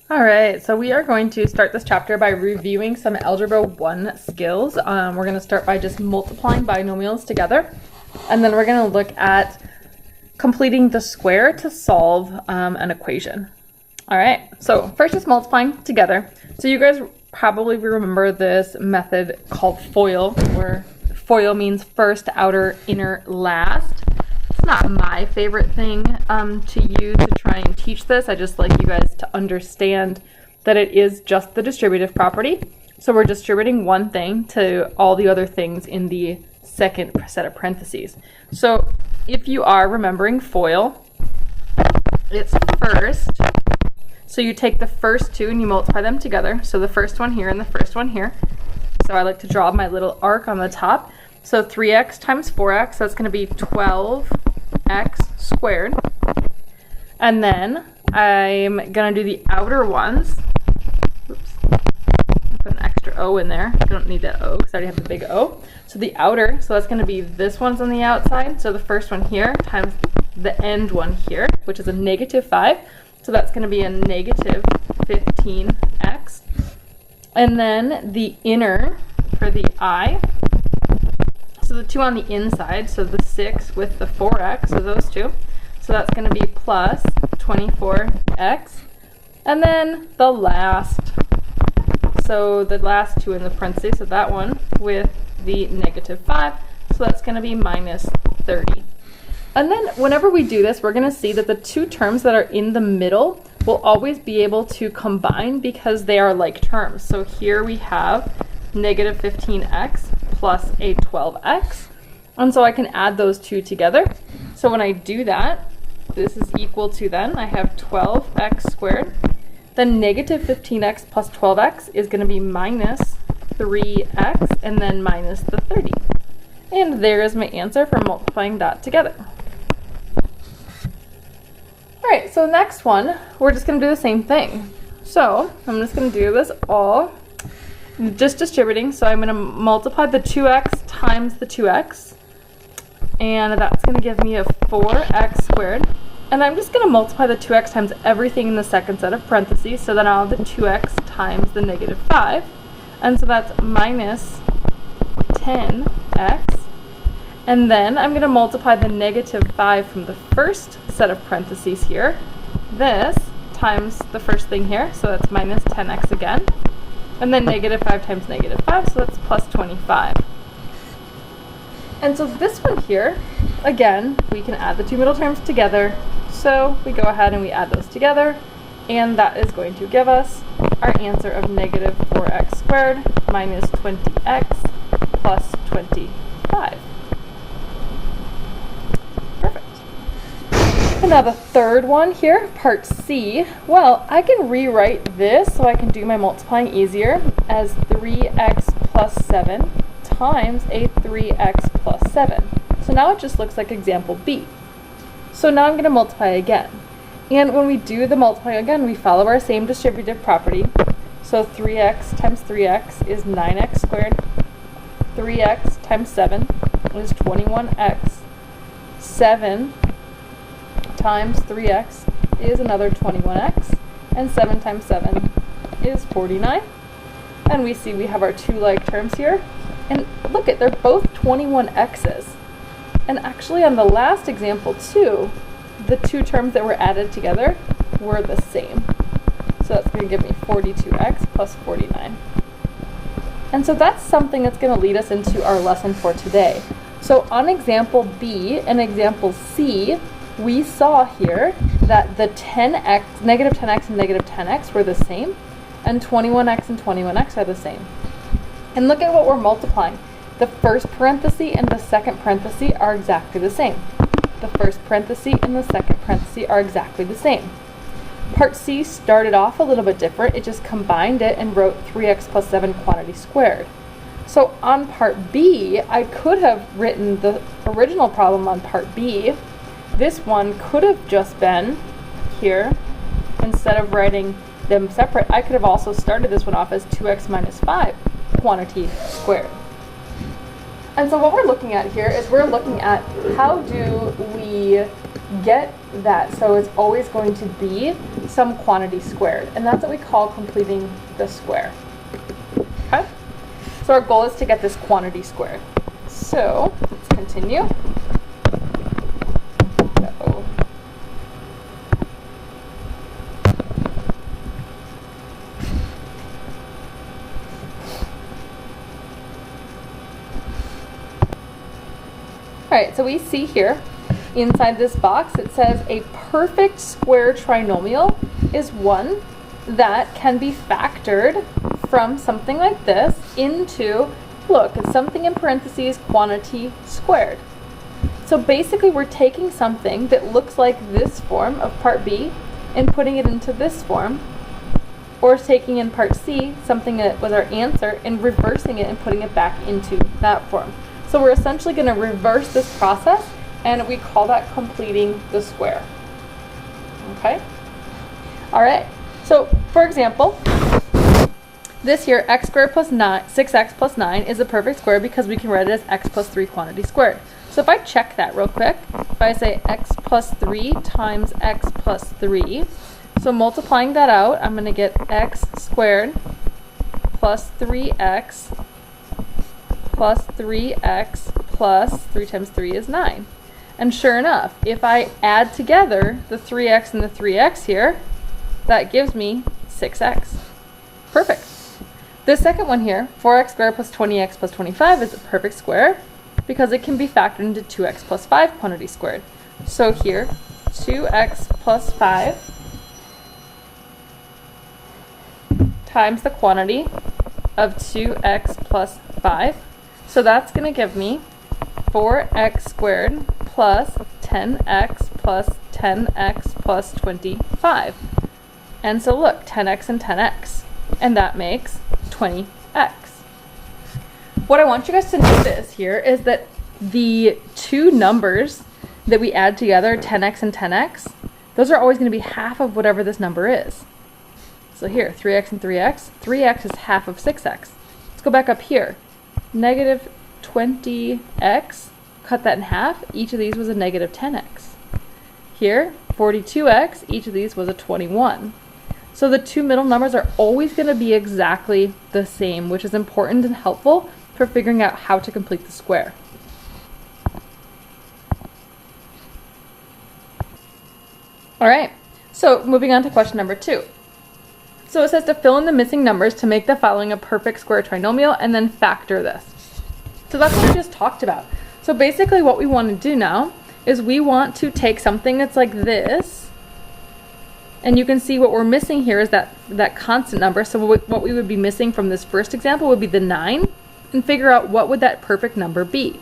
All right, so we are going to start this chapter by reviewing some Algebra 1 skills. We're going to start by just multiplying binomials together, and then we're going to look at completing the square to solve an equation. All right, so first just multiplying together. So you guys probably remember this method called FOIL, where FOIL means first, outer, inner, last. It's not my favorite thing to use to try and teach this. I just like you guys to understand that it is just the distributive property. So we're distributing one thing to all the other things in the second set of parentheses. So if you are remembering FOIL, it's first. So you take the first two and you multiply them together. So the first one here and the first one here. So I like to draw my little arc on the top. So 3x times 4x, that's going to be 12x squared. And then I'm going to do the outer ones. Oops. I put an extra O in there. I don't need that O because I already have the big O. So the outer, so that's going to be this one's on the outside. So the first one here times the end one here, which is a -5. So that's going to be a negative 15x. And then the inner for the I. So the two on the inside, so the 6 with the 4x, so those two. So that's going to be plus 24x. And then the last, so the last two in the parentheses, so that one with the -5. So that's going to be minus 30. And then whenever we do this, we're going to see that the two terms that are in the middle will always be able to combine because they are like terms. So here we have negative 15x plus a 12x. And so I can add those two together. So when I do that, this is equal to then, I have 12x squared. Then negative 15x plus 12x is going to be minus 3x and then minus the 30. And there is my answer for multiplying that together. All right, so the next one, we're just going to do the same thing. So I'm just going to do this all just distributing. So I'm going to multiply the 2x times the 2x, and that's going to give me a 4x squared. And I'm just going to multiply the 2x times everything in the second set of parentheses, so then I'll have the 2x times the -5, and so that's minus 10x. And then I'm going to multiply the -5 from the first set of parentheses here, this times the first thing here, so that's minus 10x again. And then -5 times -5, so that's plus 25. And so this one here, again, we can add the two middle terms together. So we go ahead and we add those together, and that is going to give us our answer of negative 4x squared minus 20x plus 25. Perfect. And now the third one here, part C. Well, I can rewrite this so I can do my multiplying easier as 3x plus 7 times a 3x plus 7. So now it just looks like example B. So now I'm going to multiply again. And when we do the multiplying again, we follow our same distributive property. So 3x times 3x is 9x squared. 3x times 7 is 21x. 7 times 3x is another 21x. And 7 times 7 is 49. And we see we have our two like terms here. And look at, they're both 21x's. And actually on the last example too, the two terms that were added together were the same. So that's going to give me 42x plus 49. And so that's something that's going to lead us into our lesson for today. So on example B and example C, we saw here that the 10x, negative 10x and negative 10x were the same, and 21x and 21x are the same. And look at what we're multiplying. The first parenthesis and the second parenthesis are exactly the same. The first parenthesis and the second parenthesis are exactly the same. Part C started off a little bit different. It just combined it and wrote 3x plus 7 quantity squared. So on part B, I could have written the original problem on part B. This one could have just been here. Instead of writing them separate, I could have also started this one off as 2x minus 5 quantity squared. And so what we're looking at here is we're looking at how do we get that. So it's always going to be some quantity squared, and that's what we call completing the square. Okay? So our goal is to get this quantity squared. So let's continue. Uh-oh. Alright, so we see here inside this box it says a perfect square trinomial is one that can be factored from something like this into, look, it's something in parentheses, quantity squared. So basically we're taking something that looks like this form of part B and putting it into this form, or taking in part C something that was our answer and reversing it and putting it back into that form. So we're essentially going to reverse this process, and we call that completing the square. Okay? Alright, so for example, this here, x squared plus 6x plus 9 is a perfect square because we can write it as x plus 3 quantity squared. So if I check that real quick, if I say x plus 3 times x plus 3, so multiplying that out, I'm going to get x squared plus 3x plus 3x plus 3 times 3 is 9. And sure enough, if I add together the 3x and the 3x here, that gives me 6x. Perfect. This second one here, 4x squared plus 20x plus 25 is a perfect square because it can be factored into 2x plus 5 quantity squared. So here, 2x plus 5 times the quantity of 2x plus 5. So that's going to give me 4x squared plus 10x plus 10x plus 25. And so look, 10x and 10x. And that makes 20x. What I want you guys to notice here is that the two numbers that we add together, 10x and 10x, those are always going to be half of whatever this number is. So here, 3x and 3x. 3x is half of 6x. Let's go back up here. Negative 20x, cut that in half. Each of these was a negative 10x. Here, 42x, each of these was a 21. So the two middle numbers are always going to be exactly the same, which is important and helpful for figuring out how to complete the square. All right, so moving on to question number 2. So it says to fill in the missing numbers to make the following a perfect square trinomial and then factor this. So that's what we just talked about. So basically what we want to do now is we want to take something that's like this, and you can see what we're missing here is that constant number. So what we would be missing from this first example would be the 9, and figure out what would that perfect number be.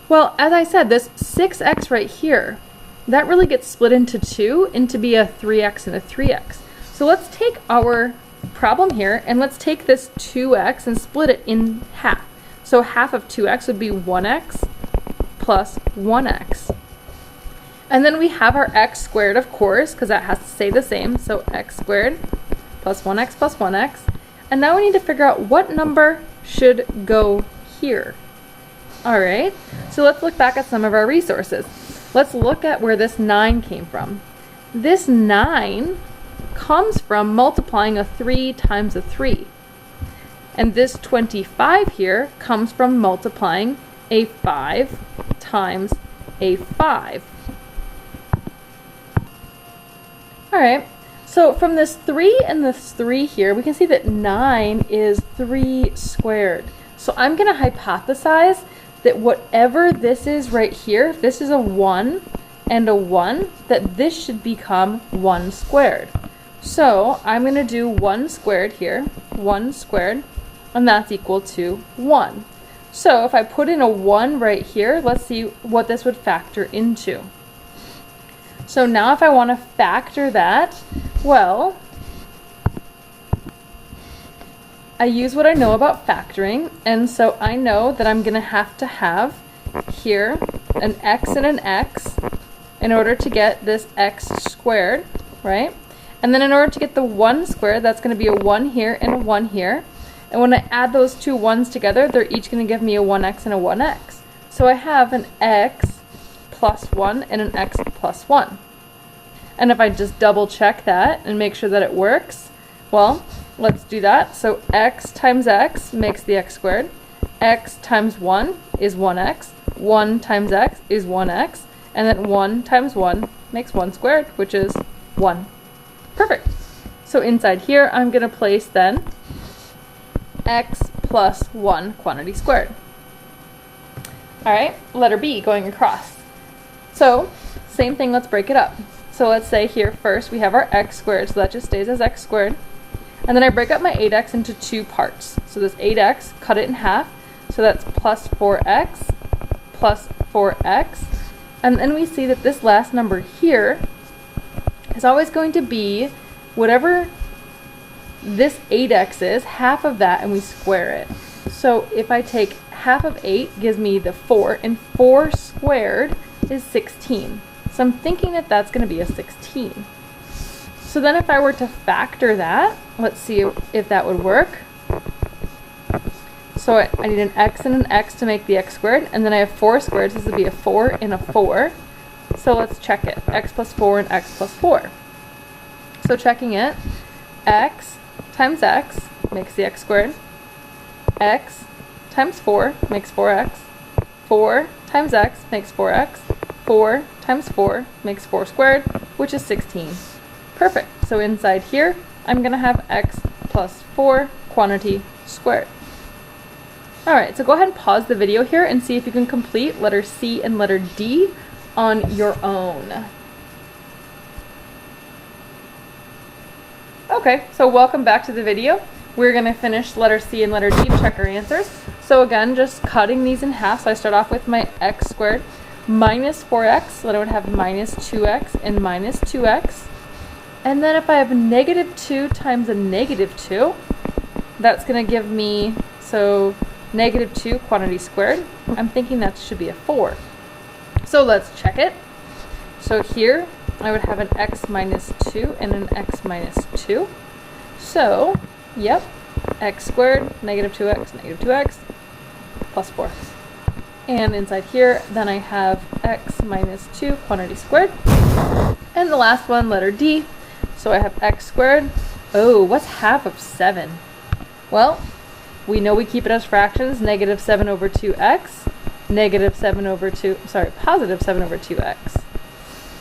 Well, as I said, this 6x right here, that really gets split into two, into be a 3x and a 3x. So let's take our problem here, and let's take this 2x and split it in half. So half of 2x would be 1x plus 1x. And then we have our x squared, of course, because that has to stay the same. So x squared plus 1x. And now we need to figure out what number should go here. All right, so let's look back at some of our resources. Let's look at where this 9 came from. This 9 comes from multiplying a 3 times a 3. And this 25 here comes from multiplying a 5 times a 5. Alright, so from this 3 and this 3 here, we can see that 9 is 3 squared. So I'm going to hypothesize that whatever this is right here, if this is a 1 and a 1, that this should become 1 squared. So I'm going to do 1 squared here, 1 squared, and that's equal to 1. So if I put in a 1 right here, let's see what this would factor into. So now if I want to factor that, well, I use what I know about factoring, and so I know that I'm going to have here an x and an x in order to get this x squared, right? And then in order to get the 1 squared, that's going to be a 1 here and a 1 here. And when I add those two 1s together, they're each going to give me a 1x and a 1x. So I have an x plus 1 and an x plus 1. And if I just double check that and make sure that it works, well, let's do that. So x times x makes the x squared. X times 1 is 1x. 1 times x is 1x. And then 1 times 1 makes 1 squared, which is 1. Perfect. So inside here, I'm going to place then x plus 1 quantity squared. All right, letter B going across. So same thing, let's break it up. So let's say here first we have our x squared, so that just stays as x squared. And then I break up my 8x into 2 parts. So this 8x, cut it in half. So that's plus 4x plus 4x. And then we see that this last number here is always going to be whatever this 8x is, half of that, and we square it. So if I take half of 8 gives me the 4, and 4 squared is 16. So I'm thinking that that's going to be a 16. So then if I were to factor that, let's see if that would work. So I need an x and an x to make the x squared, and then I have 4 squared, so this would be a 4 and a 4. So let's check it, x plus 4 and x plus 4. So checking it, x times x makes the x squared, x times 4 makes 4x, 4 times x makes 4x, 4 times 4 makes 4 squared, which is 16. Perfect. So inside here, I'm going to have x plus 4 quantity squared. All right, so go ahead and pause the video here and see if you can complete letter C and letter D on your own. Okay, so welcome back to the video. We're going to finish letter C and letter D and check our answers. So again, just cutting these in half. So I start off with my x squared minus 4x, so then I would have minus 2x and minus 2x. And then if I have negative 2 times a negative 2, that's going to give me, so negative 2 quantity squared. I'm thinking that should be a 4. So let's check it. So here I would have an x minus 2 and an x minus 2. So, yep, x squared, negative 2x, plus 4. And inside here, then I have x minus 2 quantity squared. And the last one, letter D. So I have x squared. Oh, what's half of 7? Well, we know we keep it as fractions, negative 7 over 2x, positive 7 over 2x.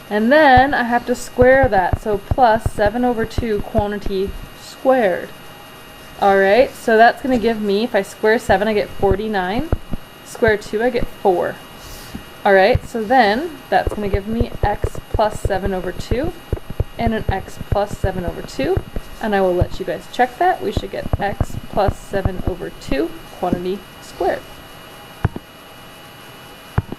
And then I have to square that, so plus 7 over 2 quantity squared. Alright, so that's going to give me, if I square 7, I get 49. Square 2, I get 4. Alright, so then that's going to give me x plus 7 over 2 and an x plus 7 over 2. And I will let you guys check that. We should get x plus 7 over 2 quantity squared.